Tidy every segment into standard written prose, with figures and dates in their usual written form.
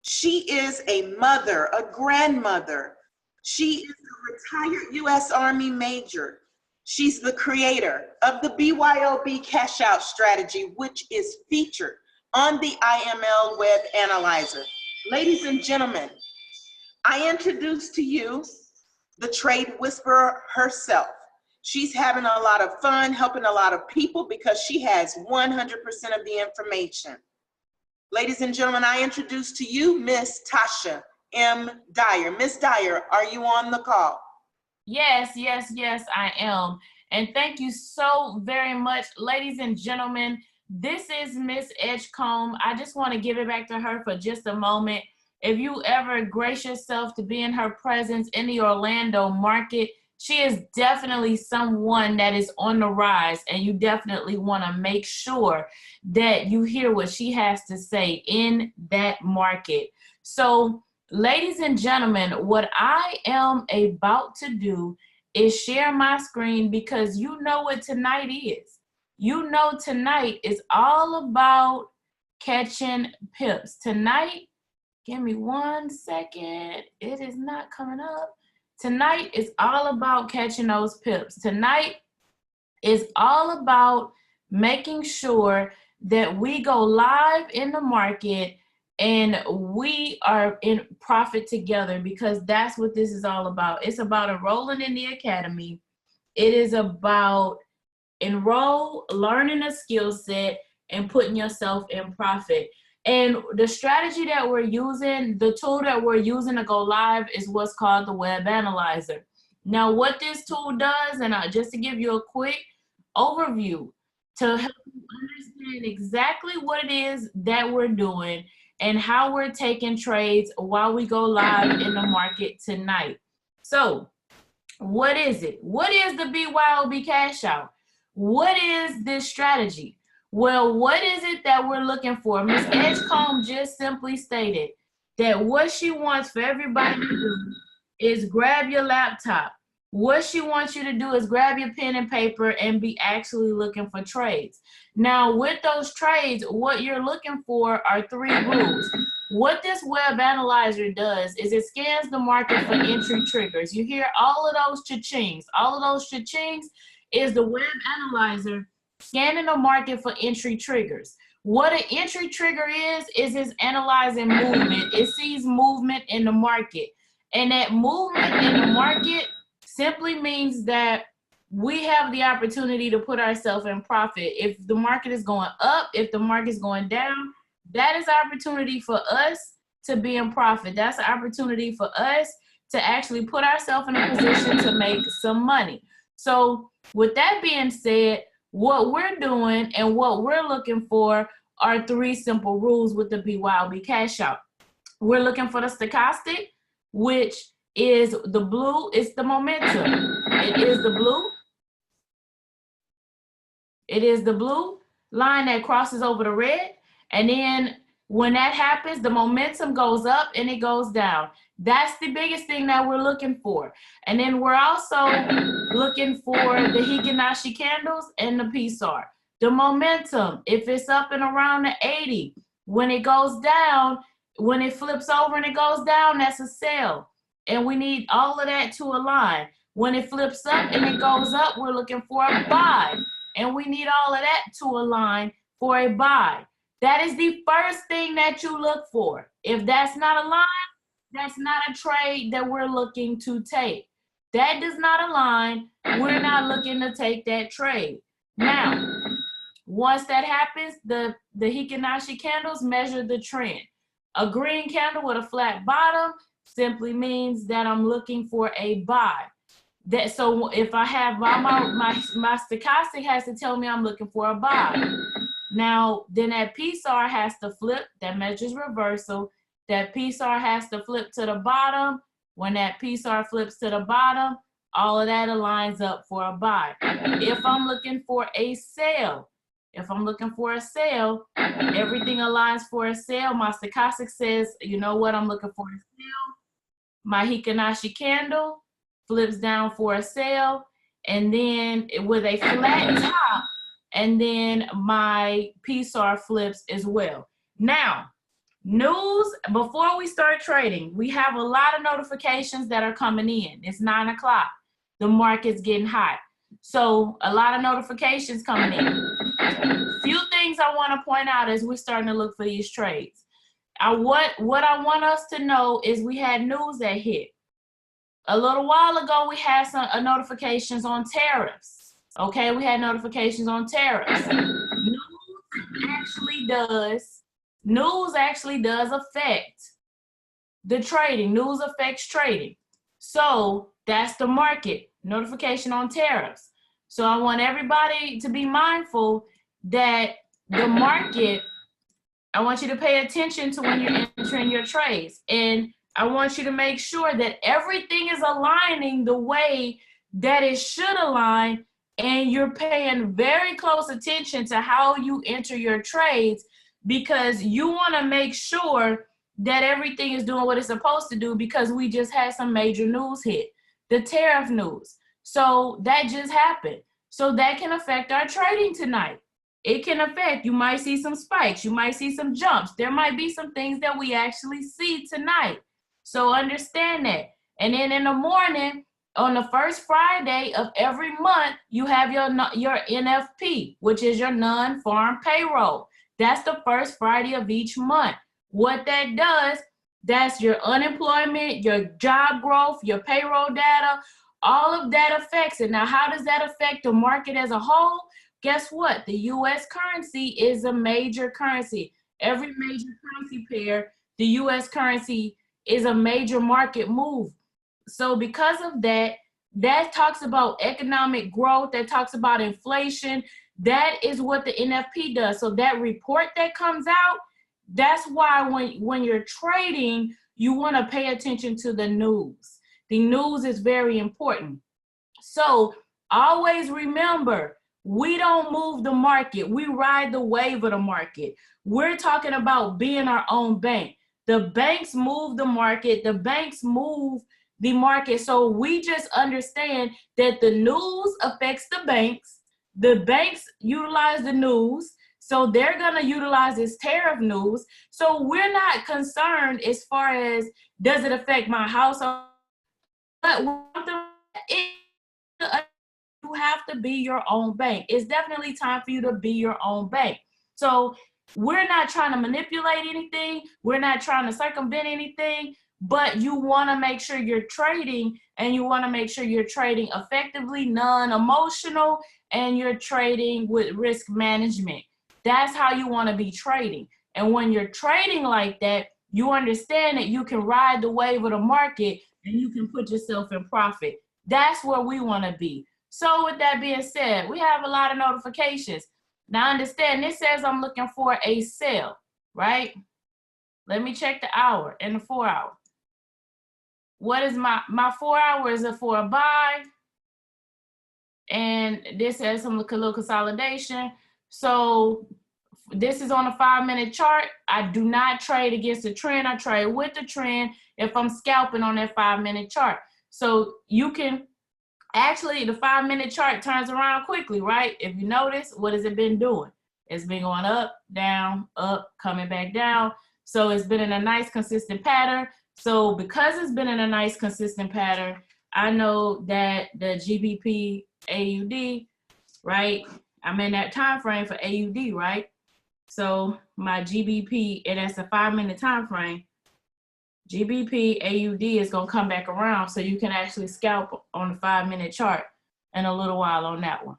She is a mother, a grandmother. She is a retired U.S. Army major. She's the creator of the BYOB Cashout strategy, which is featured on the IML Web Analyzer. Ladies and gentlemen, I introduce to you the trade whisperer herself. She's having a lot of fun, helping a lot of people because she has 100% of the information. Ladies and gentlemen, I introduce to you Miss Tasha M. Dyer. Miss Dyer, are you on the call? Yes, I am. And thank you so very much, ladies and gentlemen. This is Miss Edgecombe. I just want to give it back to her for just a moment. If you ever grace yourself to be in her presence in the Orlando market, she is definitely someone that is on the rise, and you definitely want to make sure that you hear what she has to say in that market. So, ladies and gentlemen, what I am about to do is share my screen because you know what tonight is. You know tonight is all about catching pips. Tonight, give me 1 second. It is not coming up. Tonight is all about catching those pips. Tonight is all about making sure that we go live in the market and we are in profit together, because that's what this is all about. It's about enrolling in the academy. It is about learning a skill set, and putting yourself in profit. And the strategy that we're using, the tool that we're using to go live is what's called the Web Analyzer. Now, what this tool does, and just to give you a quick overview to help you understand exactly what it is that we're doing and how we're taking trades while we go live in the market tonight. So, what is it? What is the BYOB cash out? What is this strategy? Well, what is it that we're looking for? Ms. Edgecombe just simply stated that what she wants for everybody to do is grab your laptop. What she wants you to do is grab your pen and paper and be actually looking for trades. Now, with those trades, what you're looking for are 3 rules. What this web analyzer does is it scans the market for entry triggers. You hear all of those cha-chings. All of those cha-chings is the web analyzer scanning the market for entry triggers. What an entry trigger is it's analyzing movement. It sees movement in the market. And that movement in the market simply means that we have the opportunity to put ourselves in profit. If the market is going up, if the market is going down, that is opportunity for us to be in profit. That's an opportunity for us to actually put ourselves in a position to make some money. So with that being said, what we're doing and what we're looking for are 3 simple rules with the BYOB cash out. We're looking for the stochastic, which is the blue. It's the momentum. It is the blue. It is the blue line that crosses over the red. And then when that happens, the momentum goes up and it goes down. That's the biggest thing that we're looking for. And then we're also looking for the Hikinashi candles and the PSAR. The momentum, if it's up and around the 80, when it goes down, when it flips over and it goes down, that's a sell. And we need all of that to align. When it flips up and it goes up, we're looking for a buy. And we need all of that to align for a buy. That is the first thing that you look for. If that's not aligned, that's not a trade that we're looking to take. That does not align. We're not looking to take that trade. Now, once that happens, the Hikinashi candles measure the trend. A green candle with a flat bottom simply means that I'm looking for a buy. So if I have my stochastic has to tell me I'm looking for a buy. Now, then that PSAR has to flip. That measures reversal. That PSAR has to flip to the bottom. When that PSAR flips to the bottom, all of that aligns up for a buy. If I'm looking for a sale, everything aligns for a sale. My stochastic says, you know what, I'm looking for a sale. My Hikinashi candle flips down for a sale, and then with a flat top, and then my PSAR flips as well. Now, News, before we start trading, we have a lot of notifications that are coming in. It's 9 o'clock. The market's getting hot. So a lot of notifications coming in. Few things I want to point out as we're starting to look for these trades. What I want us to know is we had news that hit. A little while ago, we had some notifications on tariffs. Okay, we had notifications on tariffs. News actually does affect the trading. News affects trading. So that's the market, notification on tariffs. So I want everybody to be mindful that the market, I want you to pay attention to when you're entering your trades. And I want you to make sure that everything is aligning the way that it should align, and you're paying very close attention to how you enter your trades, because you want to make sure that everything is doing what it's supposed to do, because we just had some major news hit, the tariff news. So that just happened. So that can affect our trading tonight. It can affect, you might see some spikes, you might see some jumps. There might be some things that we actually see tonight. So understand that. And then in the morning, on the first Friday of every month, you have your NFP, which is your non-farm payroll. That's the first Friday of each month. What that does, that's your unemployment, your job growth, your payroll data, all of that affects it. Now, how does that affect the market as a whole? Guess what? The US currency is a major currency. Every major currency pair, the US currency is a major market move. So because of that, that talks about economic growth, that talks about inflation. That is what the NFP does. So that report that comes out, that's why when you're trading, you want to pay attention to the news. The news is very important. So always remember, we don't move the market. We ride the wave of the market. We're talking about being our own bank. The banks move the market. The banks move the market. So we just understand that the news affects the banks. The banks utilize the news. So they're going to utilize this tariff news. So we're not concerned as far as, does it affect my household? But you have to be your own bank. It's definitely time for you to be your own bank. So we're not trying to manipulate anything. We're not trying to circumvent anything, but you want to make sure you're trading, and you want to make sure you're trading effectively, non-emotional, and you're trading with risk management. That's how you want to be trading. And when you're trading like that, you understand that you can ride the wave of the market and you can put yourself in profit. That's where we want to be. So with that being said, we have a lot of notifications. Now understand, this says I'm looking for a sell, right? Let me check the hour and the 4 hour. What is my 4 hour? Is it for a buy? And this says some little consolidation. So this is on a 5-minute chart. I do not trade against the trend. I trade with the trend if I'm scalping on that 5-minute chart. So you can actually, the 5-minute chart turns around quickly, right? If you notice, what has it been doing? It's been going up, coming back down. So it's been in a nice consistent pattern. So because it's been in a nice consistent pattern, I know that the GBP AUD, right? I'm in that time frame for AUD, right? So my GBP, and that's a 5-minute time frame, GBP AUD is going to come back around, so you can actually scalp on the 5-minute chart in a little while on that one.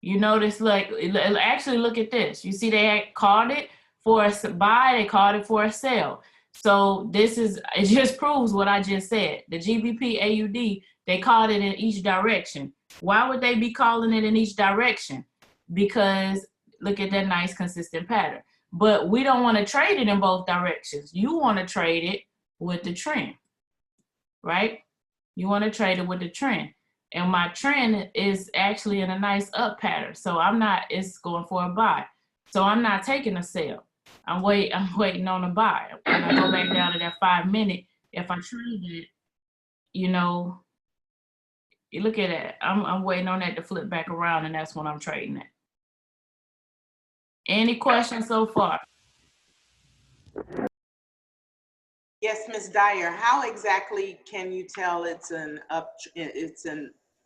You notice, like, actually look at this. You see they had called it for a buy, they called it for a sell. So this is, it just proves what I just said. The GBP AUD, they called it in each direction. Why would they be calling it in each direction? Because look at that nice consistent pattern. But we don't want to trade it in both directions. You want to trade it with the trend, right? You want to trade it with the trend. And my trend is actually in a nice up pattern. So it's going for a buy. So I'm not taking a sell. I'm waiting on a buy. When I go back down to that 5-minute, if I trade it, you know, you look at that. I'm waiting on that to flip back around, and that's when I'm trading it. Any questions so far? Yes, Ms. Dyer, how exactly can you tell it's an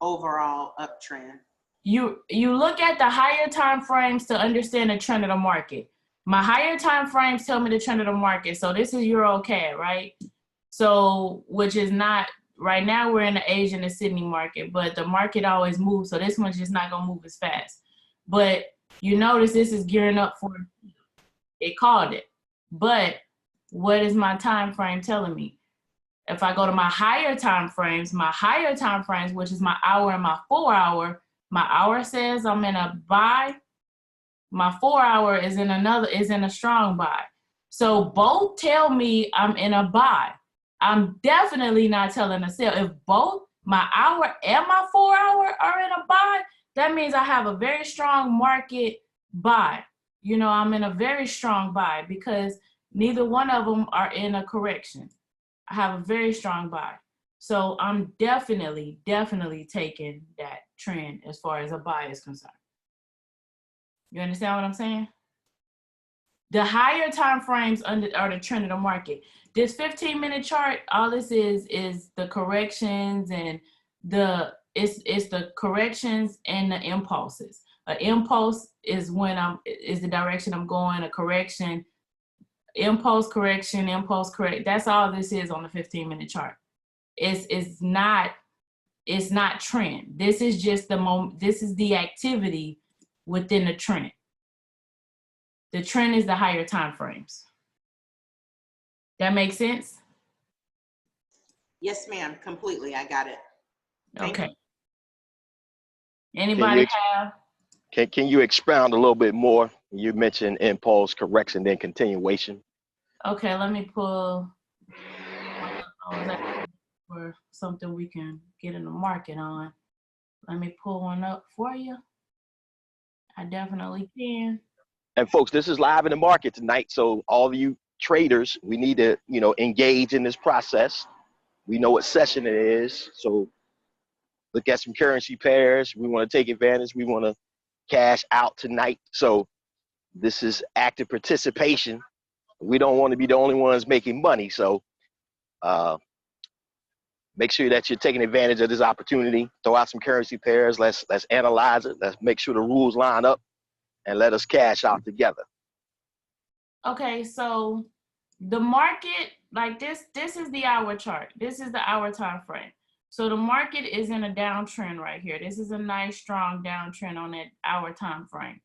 overall uptrend? You look at the higher time frames to understand the trend of the market. My higher time frames tell me the trend of the market. So this is Euro CAD, right? So, which is not, right now we're in the Asian and Sydney market, but the market always moves. So this one's just not gonna move as fast. But you notice this is gearing up for, it called it. But what is my time frame telling me? If I go to my higher time frames, which is my hour and my 4 hour, my hour says I'm in a buy. My 4 hour is in a strong buy. So both tell me I'm in a buy. I'm definitely not telling a sell. If both my hour and my 4 hour are in a buy, that means I have a very strong market buy. You know, I'm in a very strong buy because neither one of them are in a correction. I have a very strong buy. So I'm definitely taking that trend as far as a buy is concerned. You understand what I'm saying? The higher time frames are the trend of the market. This 15-minute chart, all this is the corrections and it's the corrections and the impulses. An impulse is is the direction I'm going. A correction, impulse correction, impulse correct. That's all this is on the 15-minute chart. It's not trend. This is just the moment. This is the activity within the trend. The trend is the higher time frames. That makes sense? Yes, ma'am, completely. I got it. Thank Okay. you. Anybody have? Can you expound a little bit more? You mentioned impulse, correction, then continuation. Okay, let me pull for something we can get in the market on. Let me pull one up for you. I definitely can. And folks, this is live in the market tonight. So all of you traders, we need to, engage in this process. We know what session it is. So look at some currency pairs. We want to take advantage. We want to cash out tonight. So this is active participation. We don't want to be the only ones making money. So make sure that you're taking advantage of this opportunity. Throw out some currency pairs. Let's analyze it. Let's make sure the rules line up and let us cash out together. Okay, so the market, like this is the hour chart. This is the hour time frame. So the market is in a downtrend right here. This is a nice strong downtrend on that hour time frame.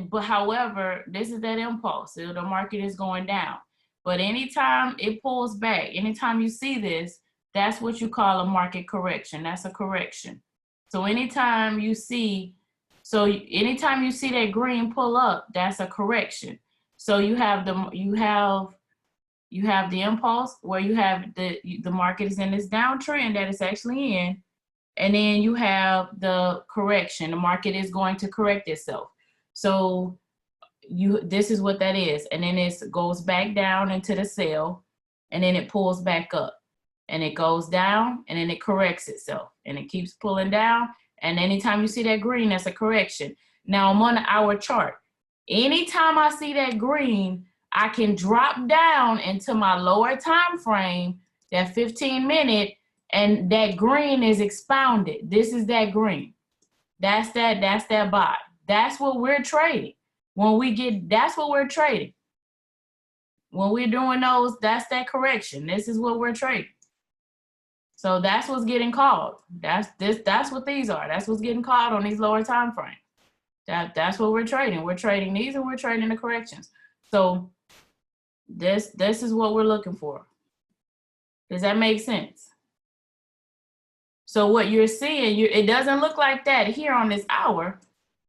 But however, this is that impulse. So the market is going down. But anytime it pulls back, anytime you see this, that's what you call a market correction. That's a correction. So anytime you see that green pull up, that's a correction. So you have the impulse where you have the market is in this downtrend that it's actually in, and then you have the correction. The market is going to correct itself. So this is what that is, and then it goes back down into the sell, and then it pulls back up, and it goes down, and then it corrects itself, and it keeps pulling down. And anytime you see that green, that's a correction. Now I'm on the hour chart. Anytime I see that green, I can drop down into my lower time frame, that 15-minute, and that green is expounded. This is that green. That's that buy. That's what we're trading. That's what we're trading. When we're doing those, that's that correction. This is what we're trading. So that's what's getting called. That's what these are. That's what's getting called on these lower time frames. That's what we're trading. We're trading these, and we're trading the corrections. So this is what we're looking for. Does that make sense? So what you're seeing, it doesn't look like that here on this hour,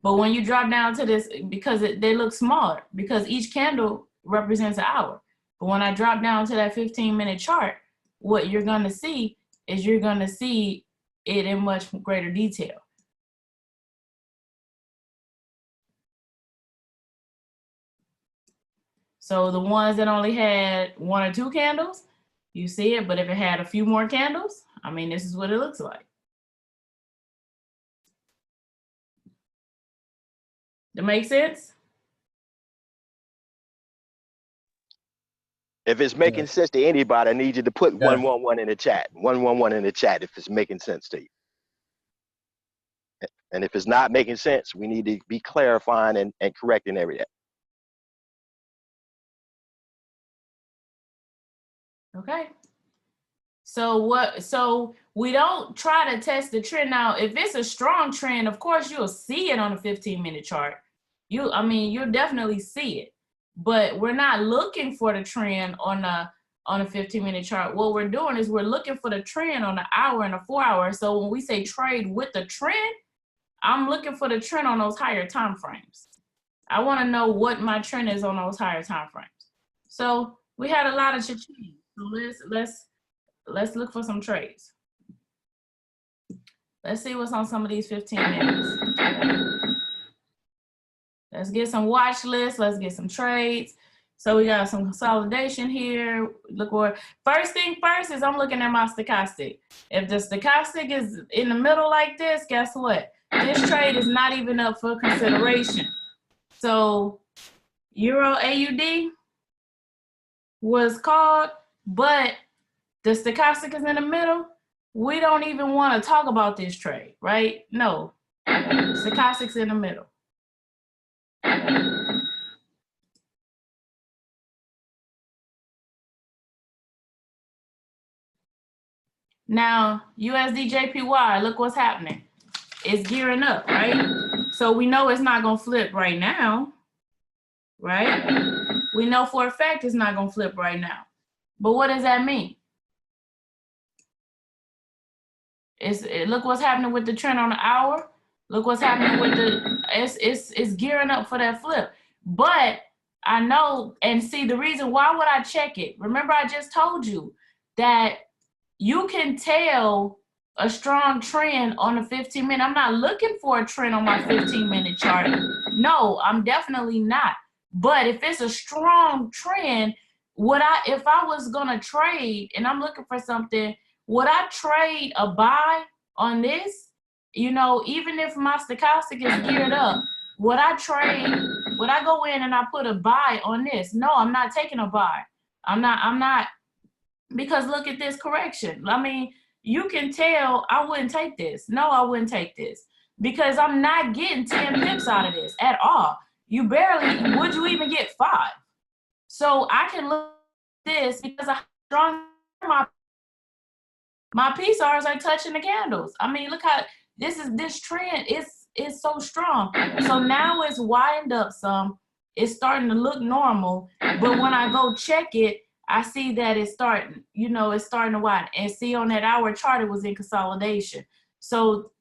but when you drop down to this, because they look smaller, because each candle represents an hour. But when I drop down to that 15-minute chart, what you're going to see is you're going to see it in much greater detail. So the ones that only had 1 or 2 candles, you see it, but if it had a few more candles, I mean, this is what it looks like. That make sense? If it's making sense to anybody, I need you to put 111 in the chat. 111 in the chat if it's making sense to you. And if it's not making sense, we need to be clarifying and correcting everything. Okay. So we don't try to test the trend. Now, if it's a strong trend, of course you'll see it on a 15-minute chart. You'll definitely see it. But we're not looking for the trend on a 15-minute chart. What we're doing is we're looking for the trend on an hour and a 4-hour. So when we say trade with the trend, I'm looking for the trend on those higher time frames. I want to know what my trend is on those higher time frames. So we had a lot of cha-ching. So let's look for some trades. Let's see what's on some of these 15 minutes. Let's get some watch lists. Let's get some trades. So we got some consolidation here. Look what, first thing first is I'm looking at my stochastic. If the stochastic is in the middle like this, guess what? This trade is not even up for consideration. So Euro AUD was called, but the stochastic is in the middle. We don't even want to talk about this trade, right? No, stochastic's in the middle. Now, USD JPY, look what's happening. It's gearing up, right? So we know it's not gonna flip right now, right? We know for a fact it's not gonna flip right now. But what does that mean? Look what's happening with the trend on the hour. Look what's happening with it's gearing up for that flip. But I know, and see, the reason why would I check it? Remember, I just told you that you can tell a strong trend on a 15-minute. I'm not looking for a trend on my 15-minute chart. No, I'm definitely not. But if it's a strong trend, if I was gonna trade and I'm looking for something, would I trade a buy on this? You know, even if my stochastic is geared up, would I go in and I put a buy on this? No, I'm not taking a buy. I'm not, because look at this correction. I mean, you can tell I wouldn't take this. No, I wouldn't take this because I'm not getting 10 pips out of this at all. You barely, would you even get 5? So I can look at this because I strong my PSRs are touching the candles. I mean, look how this trend is so strong. So now it's widened up some. It's starting to look normal, but when I go check it, I see that it's starting, it's starting to widen. And see on that hour chart, it was in consolidation. So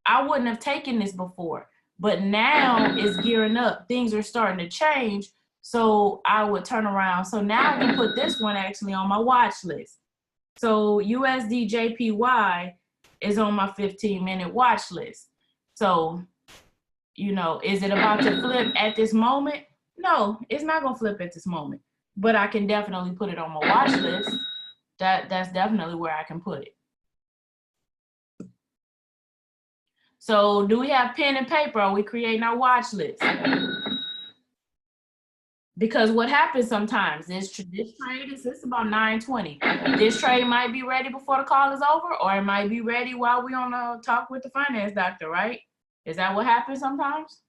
I wouldn't have taken this before, but now it's gearing up. Things are starting to change. So I would turn around. So now I can put this one actually on my watch list. So USD JPY is on my 15-minute watch list. So, is it about to flip at this moment? No, it's not gonna flip at this moment, but I can definitely put it on my watch list. That's definitely where I can put it. So do we have pen and paper? Are we creating our watch list? Because what happens sometimes, this trade is about 9:20. This trade might be ready before the call is over, or it might be ready while we on a talk with the finance doctor, right? Is that what happens sometimes?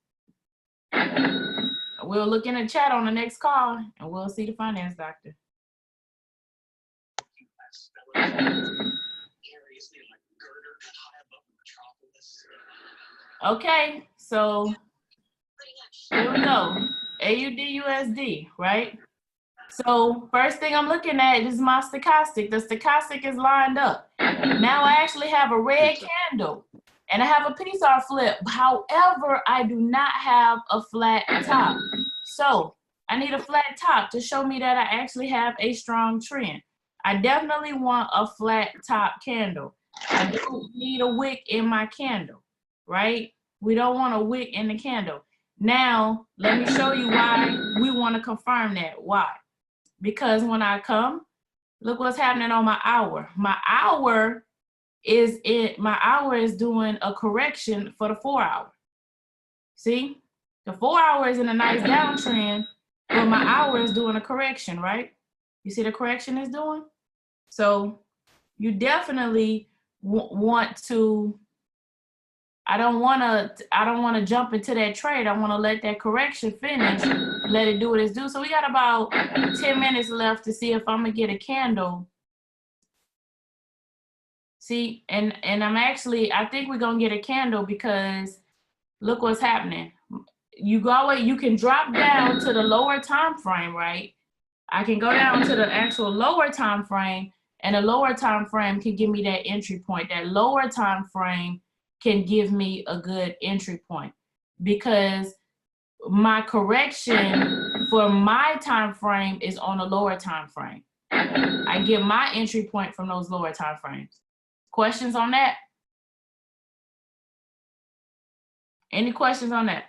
We'll look in the chat on the next call and we'll see the finance doctor. Okay, so here we go. AUD USD, right? So first thing I'm looking at is my stochastic. The stochastic is lined up. Now I actually have a red candle and I have a PSR flip. However, I do not have a flat top. So I need a flat top to show me that I actually have a strong trend. I definitely want a flat top candle. I don't need a wick in my candle, right? We don't want a wick in the candle. Now, let me show you why we want to confirm that. Why? Because when I come, look what's happening on my hour. My hour is doing a correction for the 4-hour. See? The 4-hour is in a nice downtrend, but my hour is doing a correction, right? You see the correction it's doing? So you definitely want to, I don't want to jump into that trade. I want to let that correction finish, let it do what it's do. So we got about 10 minutes left to see if I'm gonna get a candle. See, and I think we're gonna get a candle because look what's happening. You can drop down to the lower time frame, right? I can go down to the actual lower time frame, and the lower time frame can give me that entry point. That lower time frame can give me a good entry point because my correction for my time frame is on a lower time frame. I get my entry point from those lower time frames. Questions on that? Any questions on that?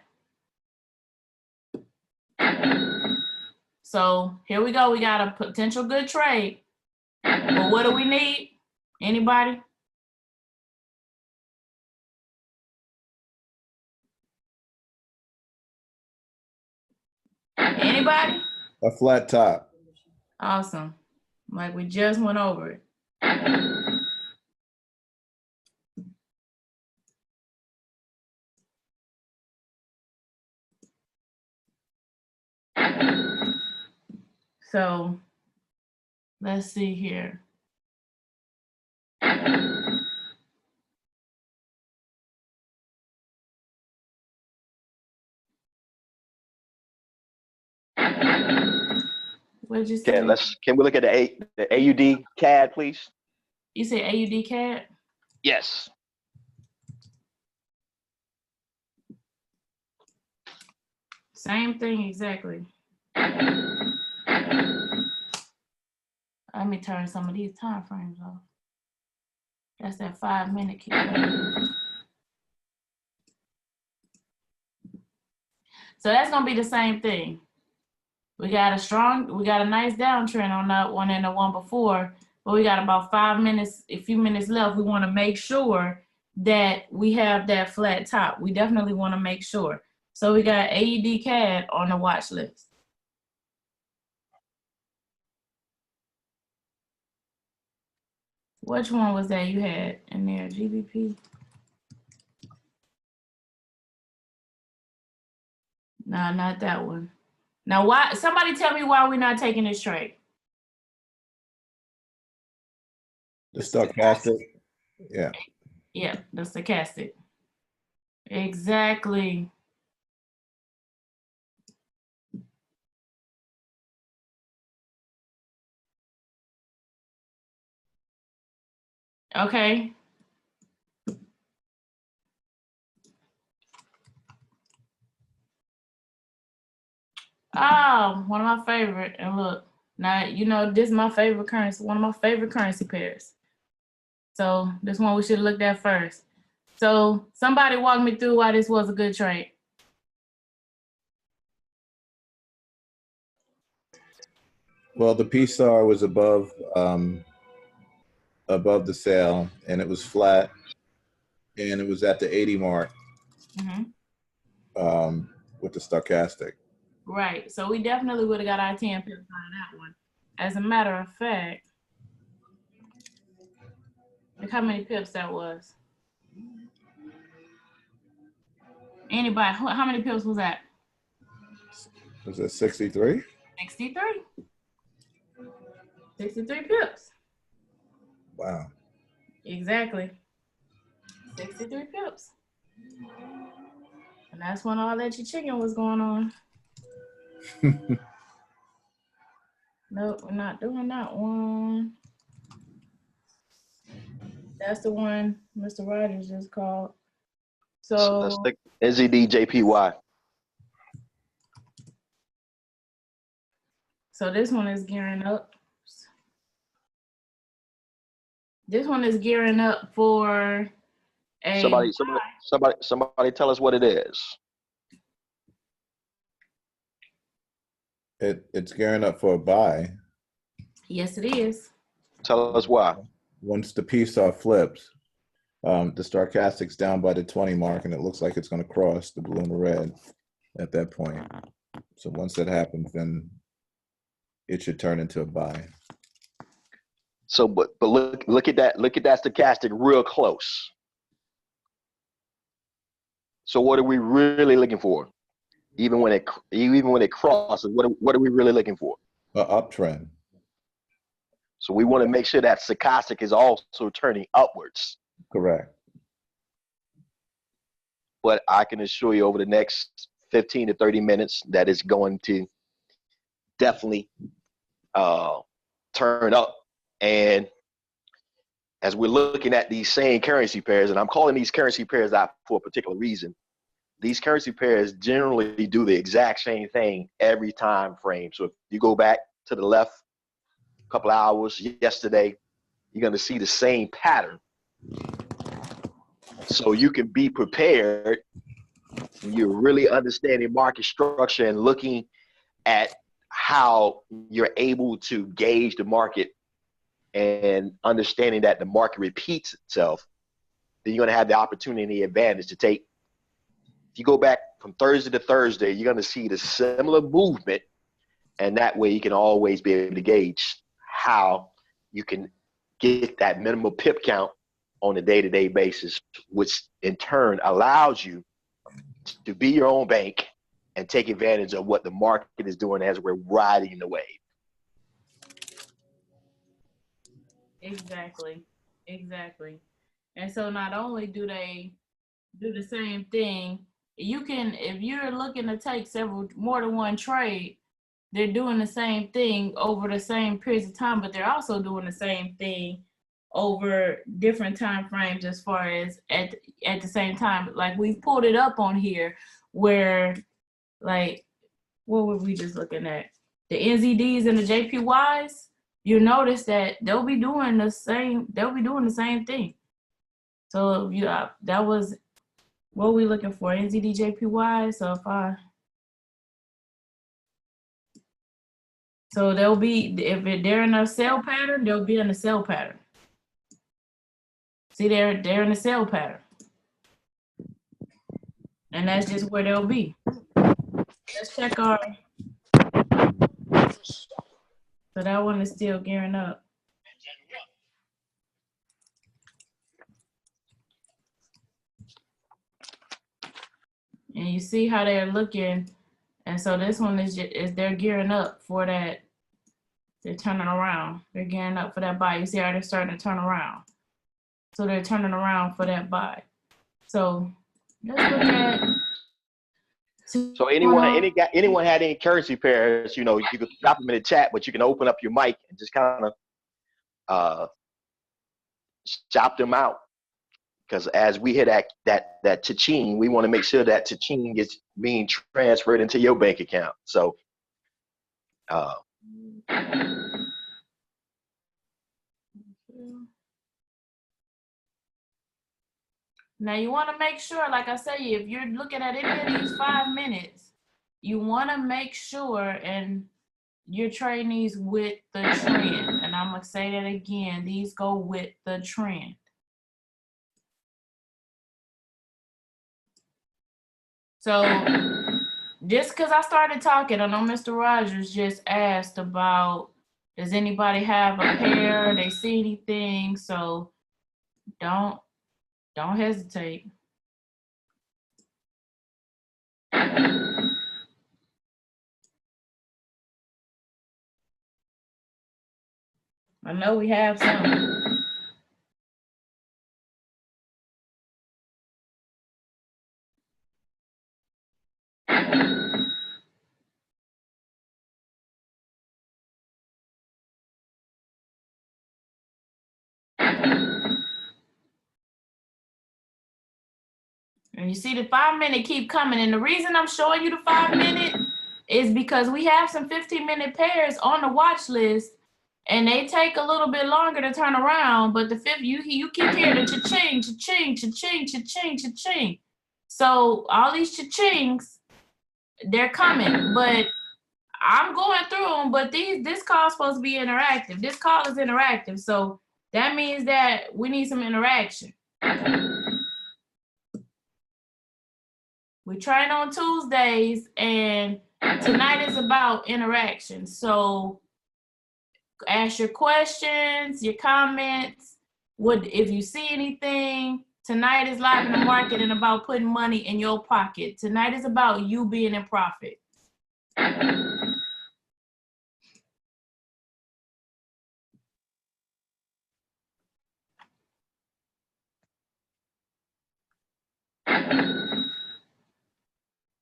So here we go. We got a potential good trade. But what do we need? Anybody? Anybody? A flat top. Awesome. Like we just went over it. So let's see here. What did you say? Okay, can we look at the AUD CAD, please? You say AUD CAD? Yes. Same thing exactly. Let me turn some of these time frames off. That's that 5 minute key. So that's gonna be the same thing. We got a nice downtrend on that one and the one before, but we got about 5 minutes, a few minutes left. We wanna make sure that we have that flat top. We definitely wanna make sure. So we got AUD CAD on the watch list. Which one was that you had in there, GBP? No, not that one. Now, why? Somebody tell me why we're not taking this trade. The stochastic. Yeah. Yeah, the stochastic. Exactly. Okay. Oh, one of my favorite. And look, now, you know, this is my favorite currency, one of my favorite currency pairs. So this one we should have looked at first. So somebody walk me through why this was a good trade. Well, the P-STAR was above the sale, and it was flat, and it was at the 80 mark with the stochastic. Right. So we definitely would have got our 10 pips out of that one. As a matter of fact, look how many pips that was. Anybody, how many pips was that? Was it 63? 63. 63 pips. Wow. Exactly. 63 pips. And that's when all that your chicken was going on. Nope, we're not doing that one. That's the one Mr. Rogers just called. So that's the NZD-JPY. So this one is gearing up. This one is gearing up for a somebody tell us what it is. It's gearing up for a buy. Yes, it is. Tell us why. Once the P-STAR flips, the stochastic's down by the 20 mark, and it looks like it's going to cross the blue and the red at that point. So once that happens, then it should turn into a buy. So, but look at that stochastic real close. So what are we really looking for? Even when it crosses, what are we really looking for? An uptrend. So we want to make sure that stochastic is also turning upwards. Correct. But I can assure you over the next 15 to 30 minutes that it's going to definitely turn up. And as we're looking at these same currency pairs, and I'm calling these currency pairs out for a particular reason, these currency pairs generally do the exact same thing every time frame. So if you go back to the left a couple hours yesterday, you're going to see the same pattern. So you can be prepared when you're really understanding market structure and looking at how you're able to gauge the market and understanding that the market repeats itself, then you're going to have the opportunity and the advantage to take. If you go back from Thursday to Thursday, you're going to see the similar movement, and that way you can always be able to gauge how you can get that minimal pip count on a day-to-day basis, which in turn allows you to be your own bank and take advantage of what the market is doing as we're riding the wave. Exactly. And so not only do they do the same thing, you can, if you're looking to take more than one trade, they're doing the same thing over the same periods of time, but they're also doing the same thing over different time frames as far as at the same time. Like we've pulled it up on here where, like, what were we just looking at? The NZDs and the JPYs, you notice that they'll be doing the same thing. So that was what we looking for, NZD JPY. So they'll be, if they're in a sell pattern, they'll be in a sell pattern. See, they're in a sell pattern. And that's just where they'll be. Let's check our, so that one is still gearing up. And you see how they're looking. And so this one is they're gearing up for that. They're turning around. They're gearing up for that buy. You see how they're starting to turn around. So they're turning around for that buy. So let's look at. So anyone had any currency pairs, you could drop them in the chat, but you can open up your mic and just kind of chop them out. Because as we hit that cha-ching, we want to make sure that cha-ching is being transferred into your bank account. So now you want to make sure, like I say, if you're looking at any of these 5 minutes, you want to make sure and you're trading these with the trend. And I'm going to say that again, these go with the trend. So just because I started talking, I know Mr. Rogers just asked about, does anybody have a pair? They see anything? So don't hesitate. I know we have some. And you see the 5 minute keep coming. And the reason I'm showing you the 5 minute is because we have some 15-minute pairs on the watch list and they take a little bit longer to turn around, but the fifth, you keep hearing the cha-ching, cha-ching, cha-ching, cha-ching, cha-ching. So all these cha-chings, they're coming, but I'm going through them, but this call is supposed to be interactive. This call is interactive, so that means that we need some interaction. We train on Tuesdays, and tonight is about interaction. So Ask your questions, your comments. What if you see anything? Tonight is live in the market and about putting money in your pocket. Tonight is about you being in profit.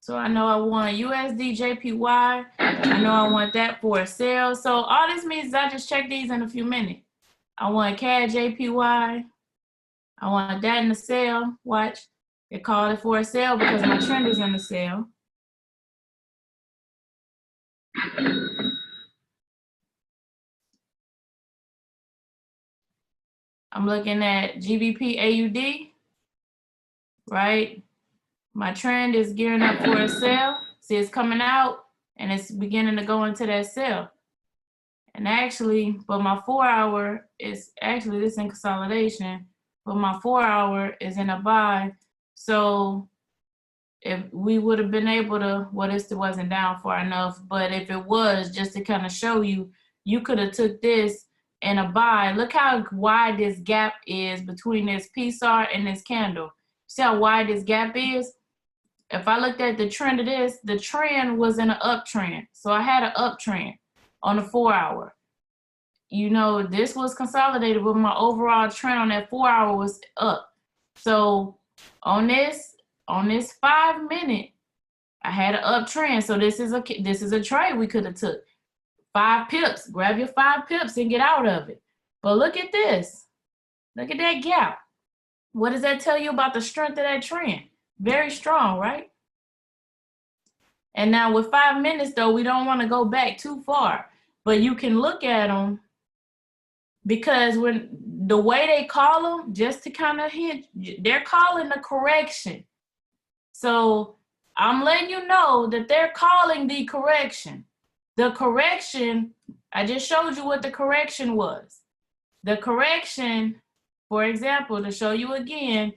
So I know I want USD JPY. I know I want that for a sale. So all this means is I just check these in a few minutes. I want CAD JPY. I want that in the sale. Watch. They call it for a sale because my trend is in the sale. I'm looking at GBP AUD, right? My trend is gearing up for a sale. See, it's coming out and it's beginning to go into that sale. And actually, but my 4 hour is actually this in consolidation, but my 4 hour is in a buy. So if we would have been able to, well, this wasn't down far enough, but if it was, just to kind of show you, you could have took this in a buy. Look how wide this gap is between this PSAR and this candle. See how wide this gap is? If I looked at the trend of this, the trend was in an uptrend. So I had an uptrend on the 4 hour. You know, this was consolidated, but my overall trend on that 4 hour was up. So on this 5 minute, I had an uptrend. So this is a trade we could have took. 5 pips, grab your 5 pips and get out of it. But look at this. Look at that gap. What does that tell you about the strength of that trend? Very strong, right? And now with 5 minutes though, we don't want to go back too far, but you can look at them because when the way they call them, just to kind of hint, they're calling the correction. So I'm letting you know that they're calling the correction. The correction, I just showed you what the correction was. The correction, for example, to show you again,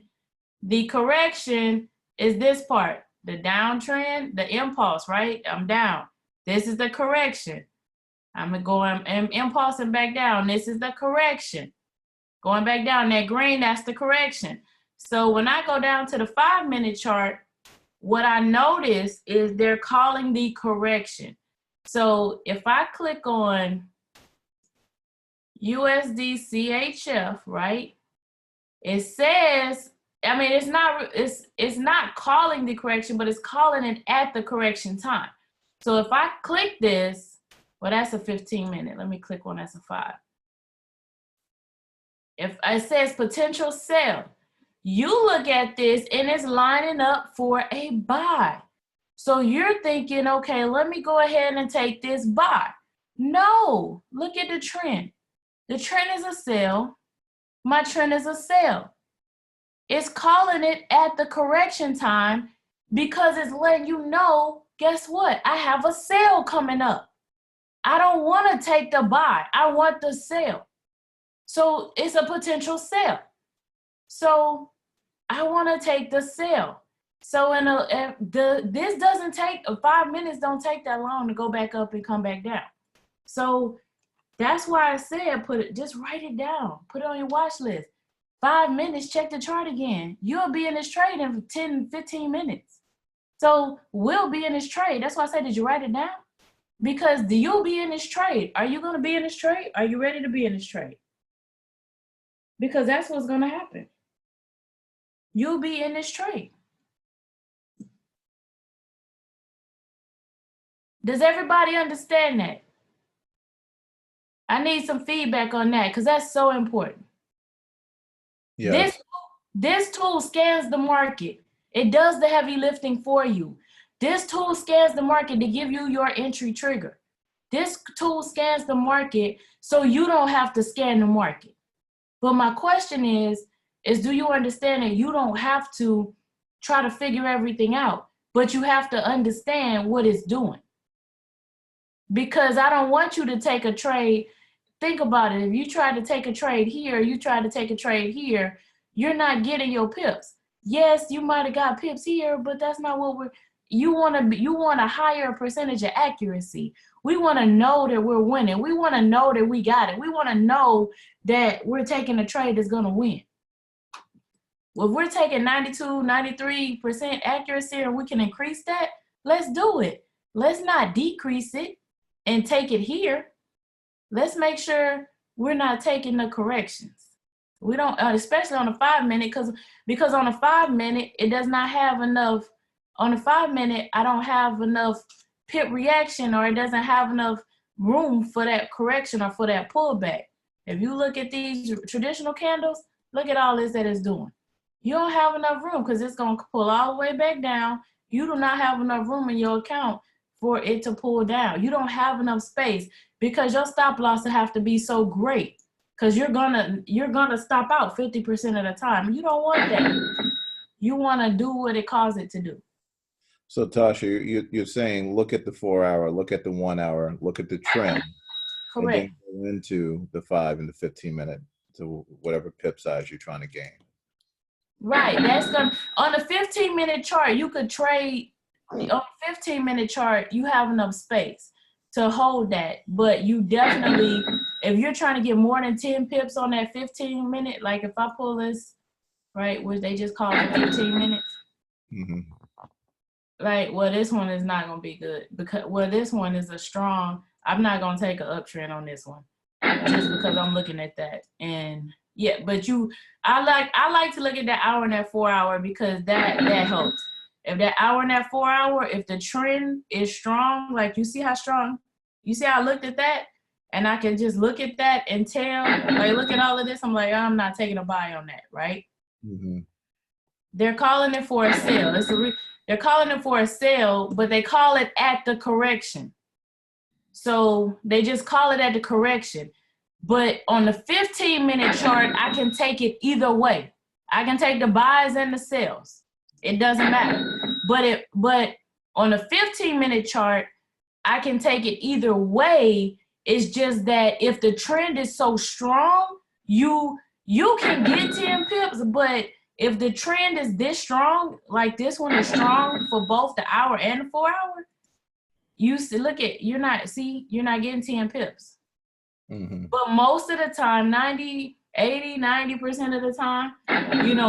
the correction is this part, the downtrend, the impulse, right? I'm down. This is the correction. I'm going impulsing back down. This is the correction. Going back down, that green, that's the correction. So when I go down to the 5 minute chart, what I notice is they're calling the correction. So if I click on USD CHF, right? It says, I mean, it's not calling the correction, but it's calling it at the correction time. So if I click this, well, that's a 15 minute. Let me click on that's a 5. If it says potential sell, you look at this and it's lining up for a buy. So you're thinking, okay, let me go ahead and take this buy. No, look at the trend. The trend is a sell. My trend is a sell. It's calling it at the correction time because it's letting you know, guess what? I have a sale coming up. I don't want to take the buy. I want the sale. So it's a potential sale. So I want to take the sale. So this doesn't take 5 minutes. Don't take that long to go back up and come back down. So that's why I said just write it down. Put it on your watch list. 5 minutes. Check the chart again. You'll be in this trade in 10, 15 minutes. So we'll be in this trade. That's why I said, did you write it down? Because you'll be in this trade. Are you going to be in this trade? Are you ready to be in this trade? Because that's what's going to happen. You'll be in this trade. Does everybody understand that? I need some feedback on that because that's so important. Yes. This tool scans the market. It does the heavy lifting for you. This tool scans the market to give you your entry trigger. This tool scans the market so you don't have to scan the market. But my question is do you understand that you don't have to try to figure everything out, but you have to understand what it's doing? Because I don't want you to take a trade. Think about it. If you try to take a trade here, you try to take a trade here, you're not getting your pips. Yes, you might have got pips here, but that's not what you want a higher percentage of accuracy. We want to know that we're winning. We want to know that we got it. We want to know that we're taking a trade that's going to win. Well, if we're taking 92, 93% accuracy and we can increase that, let's do it. Let's not decrease it and take it here. Let's make sure we're not taking the corrections. We don't, especially on the 5 minute, because on a 5 minute, it does not have enough. On the 5 minute, I don't have enough pip reaction, or it doesn't have enough room for that correction or for that pullback. If you look at these traditional candles, look at all this that it's doing. You don't have enough room because it's going to pull all the way back down. You do not have enough room in your account for it to pull down. You don't have enough space because your stop loss will have to be so great, because you're gonna stop out 50% of the time. You don't want that. You want to do what it calls it to do. So Tasha, you're saying look at the 4 hour, look at the 1 hour, look at the trend, Correct. and then go into the 5 and the 15 minute to whatever pip size you're trying to gain. Right. That's gonna, on the 15-minute chart, you could trade. On the 15-minute chart, you have enough space to hold that. But you definitely, if you're trying to get more than 10 pips on that 15-minute, like if I pull this, right, which they just call it 15 minutes. Mm-hmm. Right. Well, this one is not gonna be good because, well, this one is a strong. I'm not gonna take an uptrend on this one just because I'm looking at that. And yeah, but I like to look at that hour and that 4 hour because that helps. If that hour and that 4 hour, if the trend is strong, like you see how strong, you see how I looked at that, and I can just look at that and tell, like, look at all of this. I'm like, I'm not taking a buy on that, right? Mm-hmm. They're calling it for a sale. They're calling it for a sale, but they call it at the correction. So they just call it at the correction. But on the 15-minute chart, I can take it either way. I can take the buys and the sells. It doesn't matter. But on the 15-minute chart, I can take it either way. It's just that if the trend is so strong, you can get 10 pips, but if the trend is this strong, like this one is strong for both the hour and the 4 hour, you see, look at, you're not getting 10 pips. Mm-hmm. But most of the time, 90% of the time,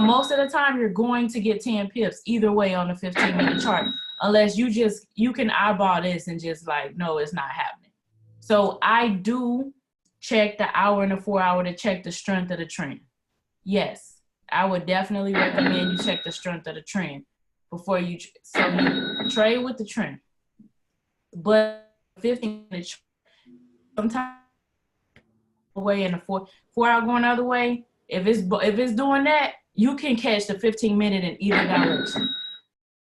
most of the time you're going to get 10 pips either way on the 15-minute chart, unless you can eyeball this and just like, no, it's not happening. So I do check the hour and the 4 hour to check the strength of the trend. Yes, I would definitely recommend you check the strength of the trend before you trade with the trend. But 15-minute chart, sometimes away in the 4 hour going the other way, if it's doing that, you can catch the 15-minute in either direction.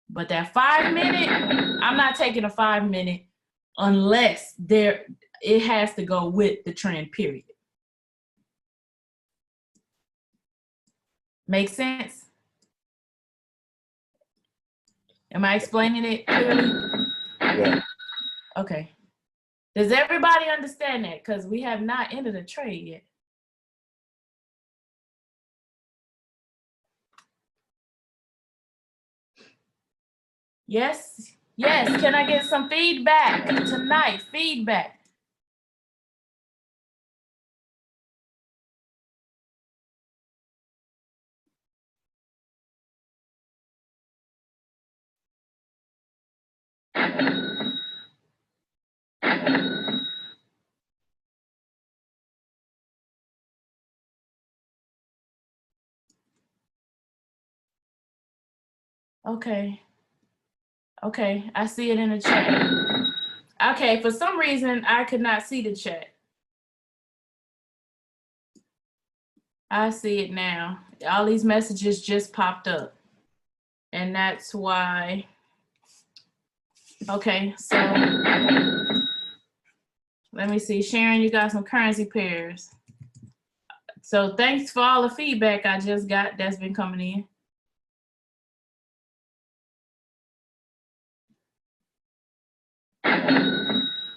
But that 5 minute, I'm not taking a 5 minute unless it has to go with the trend, period. Make sense? Am I explaining it clearly? Yeah. Okay. Does everybody understand that? Because we have not ended a trade yet. Yes. Yes. Can I get some feedback tonight? Feedback. Okay. Okay, I see it in the chat. Okay, for some reason, I could not see the chat. I see it now. All these messages just popped up. And that's why. Okay, so let me see. Sharon, you got some currency pairs. So thanks for all the feedback I just got that's been coming in.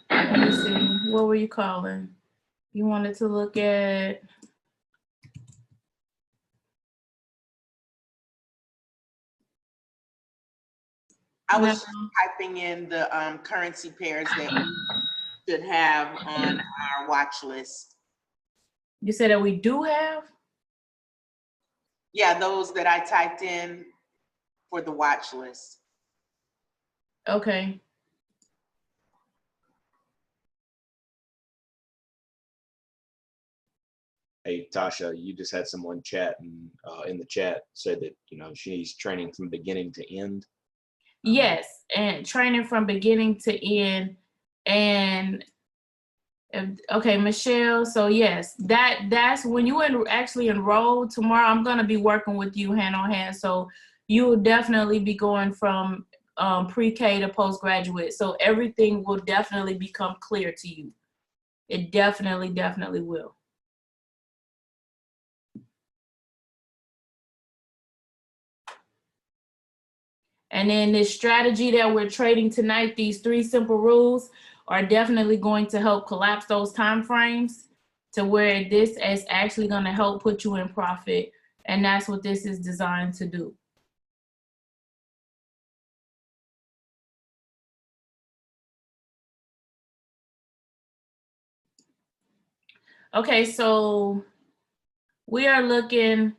Let me see. What were you calling? You wanted to look at. I was typing in the currency pairs that should have on our watch list. You said that we do have? Yeah, those that I typed in for the watch list. Okay. Hey, Tasha, you just had someone chat and in the chat said that, you know, she's training from beginning to end. Yes, and training from beginning to end. And okay, Michelle, so yes, that's when you actually enroll tomorrow. I'm going to be working with you hand on hand. So you will definitely be going from pre-K to postgraduate. So everything will definitely become clear to you. It definitely will. And then this strategy that we're trading tonight, these 3 simple rules are definitely going to help collapse those time frames to where this is actually going to help put you in profit. And that's what this is designed to do. Okay, so we are looking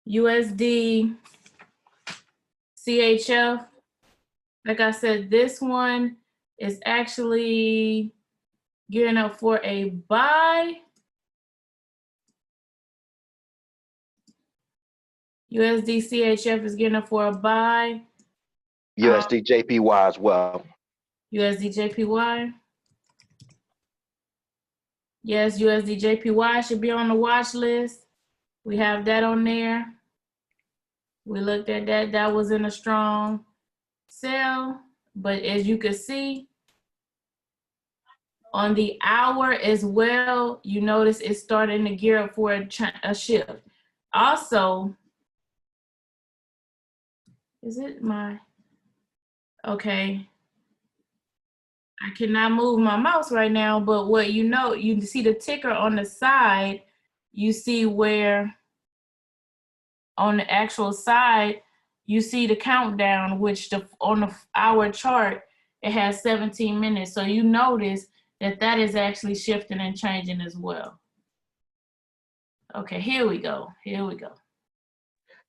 USD CHF. Like I said, this one is actually gearing up for a buy. USD CHF is gearing up for a buy. USD JPY as well. USD JPY. Yes, USD JPY should be on the watch list. We have that on there. We looked at that. That was in a strong sell. But as you can see, on the hour as well, you notice it's starting to gear up for a shift. Also, is it my, okay. I cannot move my mouse right now, but what you know, you see the ticker on the side, you see where on the actual side, you see the countdown, which on the hour chart, it has 17 minutes. So you notice that that is actually shifting and changing as well. Okay, here we go. Here we go.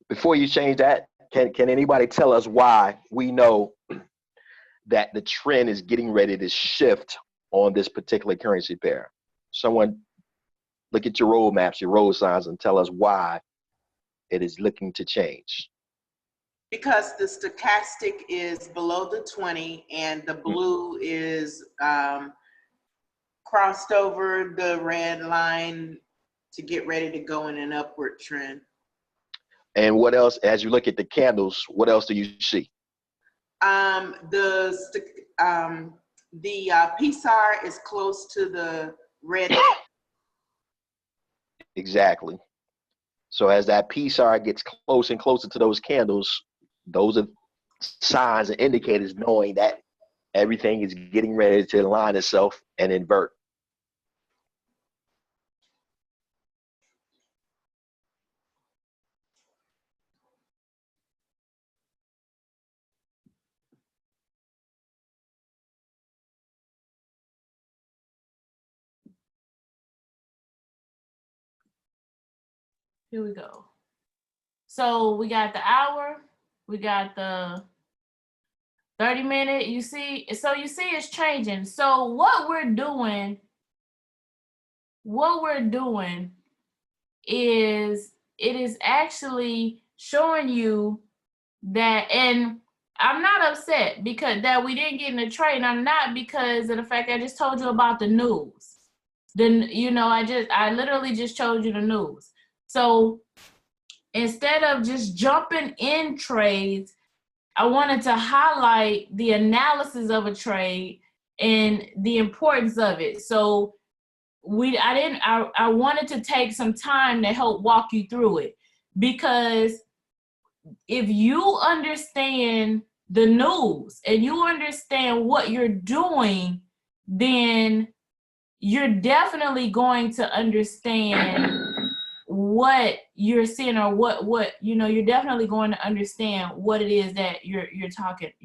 Before you change that, can anybody tell us why we know that the trend is getting ready to shift on this particular currency pair? Someone look at your road maps, your road signs, and tell us why it is looking to change. Because the stochastic is below the 20 and the blue is crossed over the red line to get ready to go in an upward trend. And what else, as you look at the candles, what else do you see? The PSAR is close to the red. Exactly. So as that PSAR gets close and closer to those candles, those are signs and indicators knowing that everything is getting ready to align itself and invert. Here we go. So we got the hour, we got the 30-minute, you see, so you see it's changing. So what we're doing is it is actually showing you that, and I'm not upset because that we didn't get in the trade. I'm not, because of the fact I just told you about the news. Then, you know, I literally just showed you the news. So instead of just jumping in trades, I wanted to highlight the analysis of a trade and the importance of it. So I wanted to take some time to help walk you through it, because if you understand the news and you understand what you're doing, then you're definitely going to understand what you're seeing, or what you know, you're definitely going to understand what it is that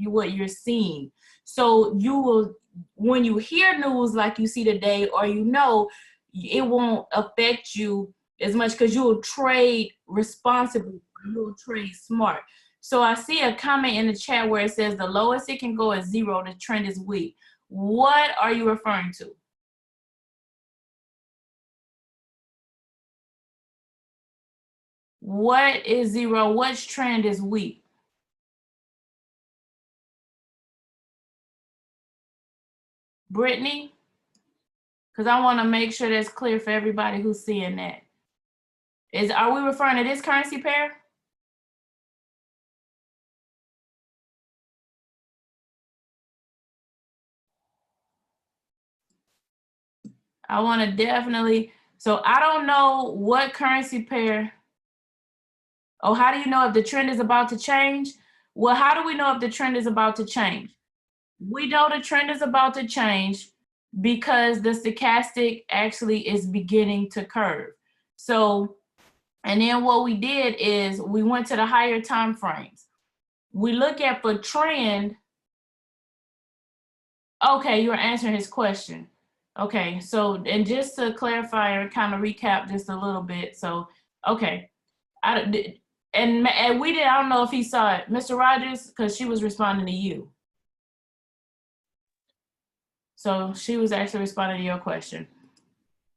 what you're seeing. So you will, when you hear news like you see today, or you know, it won't affect you as much because you'll trade responsibly, you'll trade smart. So I see a comment in the chat where it says the lowest it can go is 0, the trend is weak. What are you referring to? What is 0? Which trend is weak? Brittany? Because I want to make sure that's clear for everybody who's seeing that. Are we referring to this currency pair? I want to definitely, so I don't know what currency pair. Oh, how do you know if the trend is about to change? Well, how do we know if the trend is about to change? We know the trend is about to change because the stochastic actually is beginning to curve. So, and then what we did is we went to the higher time frames. We look at for trend. Okay, you were answering his question. Okay, so, and just to clarify and kind of recap just a little bit. So, okay, and we did, I don't know if he saw it, Mr. Rogers, because she was responding to you. So she was actually responding to your question.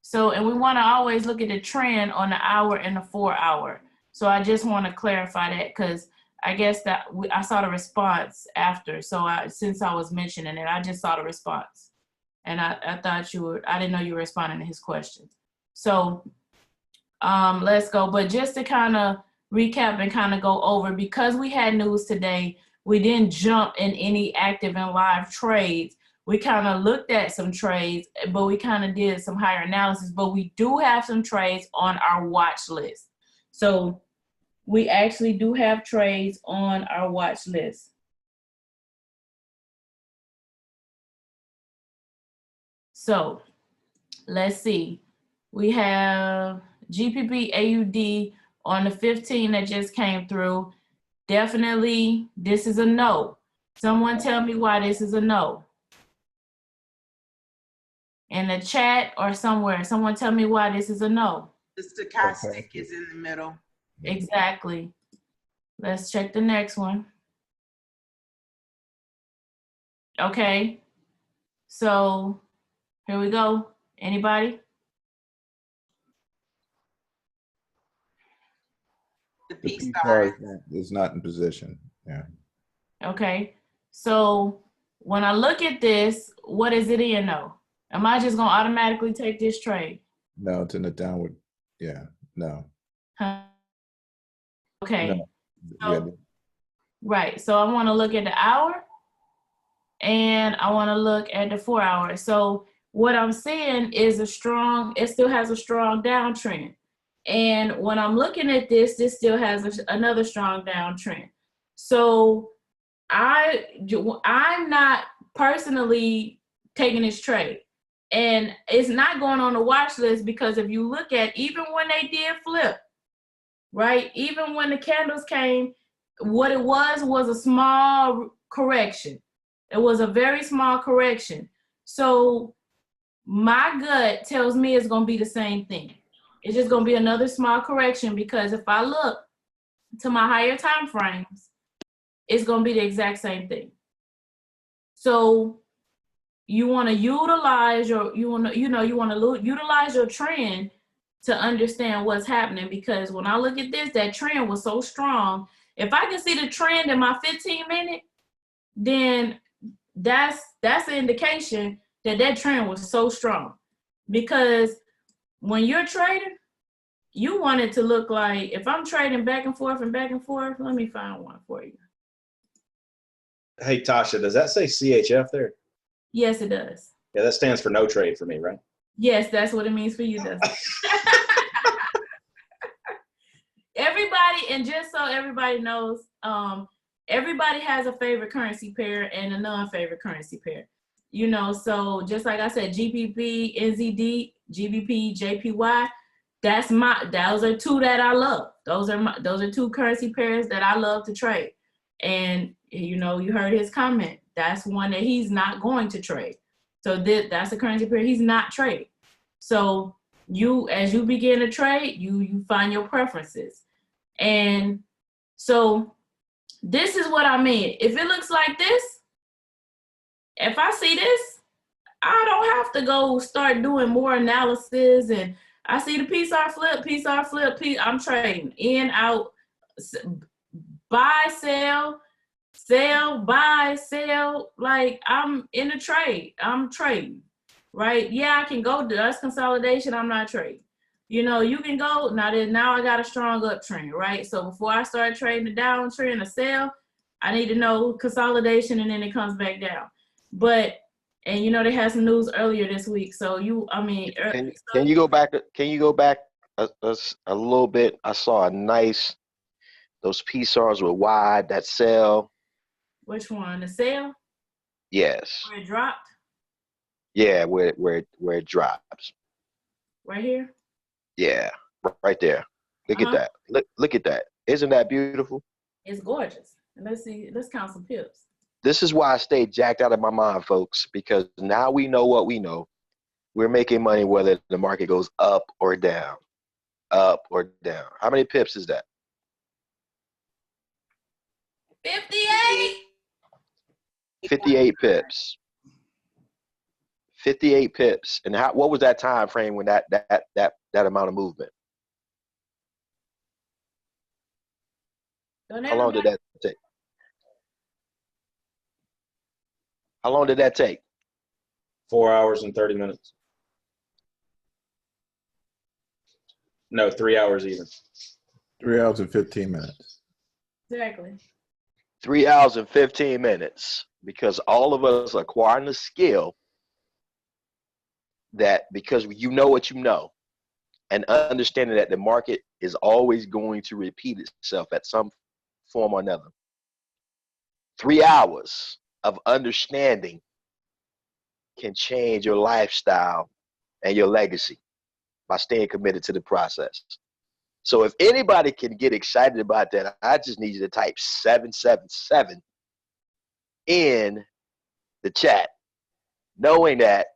So, and we want to always look at the trend on the hour and the 4 hour. So I just want to clarify that because I guess that I saw the response after. So since I was mentioning it, I just saw the response. And I thought I didn't know you were responding to his question. So let's go. But just to kind of recap and kind of go over, because we had news today, we didn't jump in any active and live trades. We kind of looked at some trades, but we kind of did some higher analysis, but we do have some trades on our watch list. So we actually do have trades on our watch list. So let's see. We have GPP AUD on the 15 that just came through. Definitely, this is a no. Someone tell me why this is a no. In the chat or somewhere, someone tell me why this is a no. The stochastic is in the middle. Exactly. Let's check the next one. Okay. So here we go. Anybody? The P The star is not in position. Yeah. Okay. So when I look at this, what is it in though? Am I just gonna automatically take this trade? No, it's in the downward. Yeah. No. Huh? Okay. No. So, Yeah. right. So I want to look at the hour and I want to look at the 4 hour. So what I'm seeing is it still has a strong downtrend. And when I'm looking at this still has another strong downtrend. So I'm not personally taking this trade. And it's not going on the watch list because if you look at, even when they did flip, right? Even when the candles came, what it was a small correction. It was a very small correction. So my gut tells me it's going to be the same thing. It's just going to be another small correction because if I look to my higher time frames, it's going to be the exact same thing. So you want to utilize utilize your trend to understand what's happening, because when I look at this, that trend was so strong. If I can see the trend in my 15-minute, then that's an indication that that trend was so strong. Because when you're trading, you want it to look like, if I'm trading back and forth, let me find one for you. Hey, Tasha, does that say CHF there? Yes, it does. Yeah, that stands for no trade for me, right? Yes, that's what it means for you, does. Everybody, and just so everybody knows, everybody has a favorite currency pair and a non-favorite currency pair. You know, so just like I said, GBP, NZD, GBP, JPY, those are two that I love. Those are two currency pairs that I love to trade. And you heard his comment. That's one that he's not going to trade. So that's a currency pair he's not trading. So as you begin to trade, you find your preferences. And so this is what I mean. If it looks like this, if I see this, I don't have to go start doing more analysis. And I see the PSR flip, I'm trading in, out, buy, sell, buy, sell. Like, I'm in a trade. I'm trading, right? Yeah, I can go dust consolidation. I'm not trading. You can go, now I got a strong uptrend, right? So before I start trading the downtrend or sell, I need to know consolidation, and then it comes back down. But, and they had some news earlier this week. So can you go back a little bit? I saw those PSRs were wide, that sell. Which one? The sale? Yes. Where it dropped? Yeah, where it drops. Right here? Yeah, right there. Look at that. Look at that. Isn't that beautiful? It's gorgeous. And let's count some pips. This is why I stay jacked out of my mind, folks, because now we know what we know. We're making money whether the market goes up or down. Up or down. How many pips is that? 58. 58 pips. 58 pips. And what was that time frame when that amount of movement? How long did that take? How long did that take? 4 hours and 30 minutes. No, 3 hours even. 3 hours and 15 minutes. Exactly. 3 hours and 15 minutes. Because all of us are acquiring the skill that, because you know what you know, and understanding that the market is always going to repeat itself at some form or another. 3 hours of understanding can change your lifestyle and your legacy by staying committed to the process. So if anybody can get excited about that, I just need you to type 777 in the chat, knowing that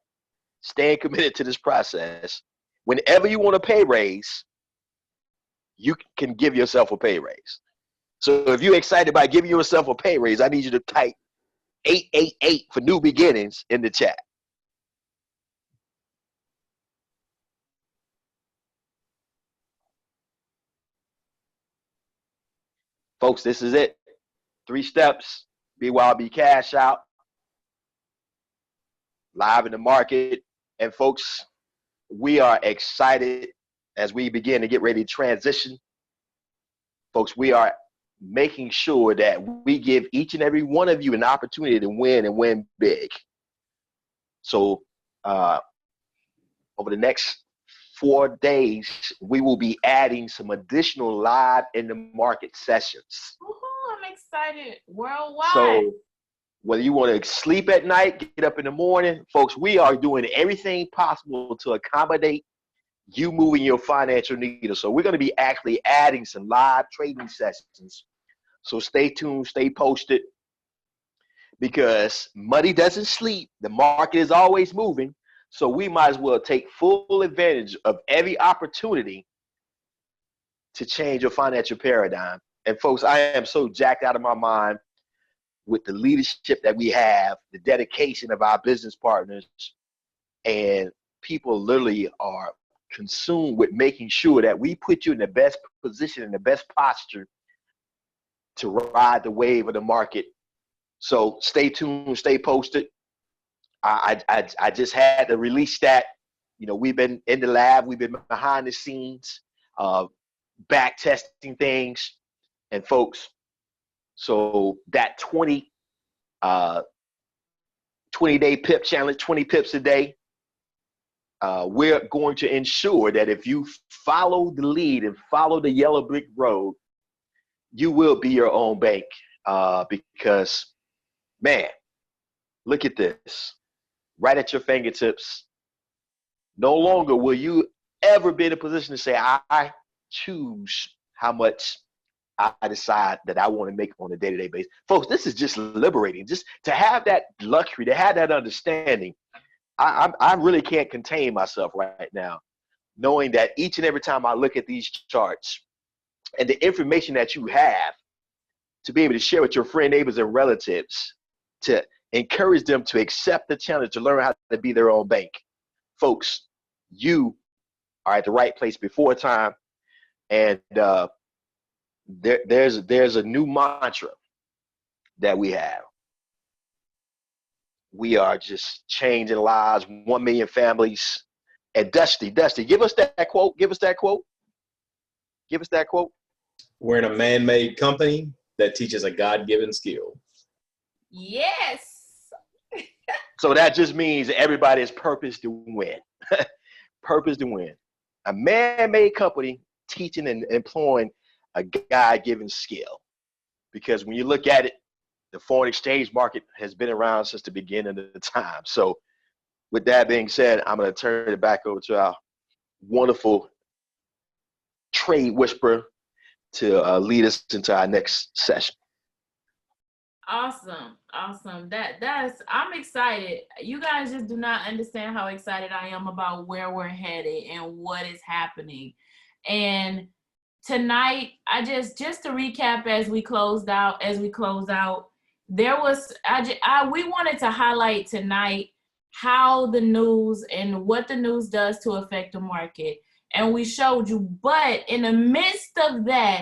staying committed to this process, whenever you want a pay raise, you can give yourself a pay raise. So if you're excited about giving yourself a pay raise, I need you to type 888 for new beginnings in the chat. Folks, this is it. 3 steps, BYOB cash out, live in the market. And folks, we are excited as we begin to get ready to transition. Folks, we are making sure that we give each and every one of you an opportunity to win and win big. So over the next 4 days, we will be adding some additional live in the market sessions. I'm excited. Worldwide. So whether you want to sleep at night, get up in the morning, folks, we are doing everything possible to accommodate you moving your financial needle. So we're going to be actually adding some live trading sessions. So stay tuned, stay posted, because money doesn't sleep. The market is always moving. So we might as well take full advantage of every opportunity to change your financial paradigm. And folks, I am so jacked out of my mind with the leadership that we have, the dedication of our business partners, and people literally are consumed with making sure that we put you in the best position, in the best posture to ride the wave of the market. So stay tuned, stay posted. I just had to release that. We've been in the lab, we've been behind the scenes, back testing things. And folks, so that 20-day pip challenge, 20 pips a day, we're going to ensure that if you follow the lead and follow the yellow brick road, you will be your own bank. Because, man, look at this. Right at your fingertips. No longer will you ever be in a position to say, I choose how much I decide that I want to make on a day-to-day basis. Folks, this is just liberating. Just to have that luxury, to have that understanding. I really can't contain myself right now, knowing that each and every time I look at these charts and the information that you have to be able to share with your friend, neighbors, and relatives, to encourage them to accept the challenge, to learn how to be their own bank. Folks, you are at the right place before time. And there's a new mantra that we have. We are just changing lives, 1 million families. And Dusty, give us that quote. Give us that quote. Give us that quote. We're in a man-made company that teaches a God-given skill. Yes. So that just means everybody is purposed to win. Purpose to win. A man-made company teaching and employing a God-given skill. Because when you look at it, the foreign exchange market has been around since the beginning of the time. So with that being said, I'm going to turn it back over to our wonderful trade whisperer to lead us into our next session. Awesome. I'm excited. You guys just do not understand how excited I am about where we're headed and what is happening. And tonight, just to recap as we close out, there was, we wanted to highlight tonight how the news and what the news does to affect the market. And we showed you, but in the midst of that,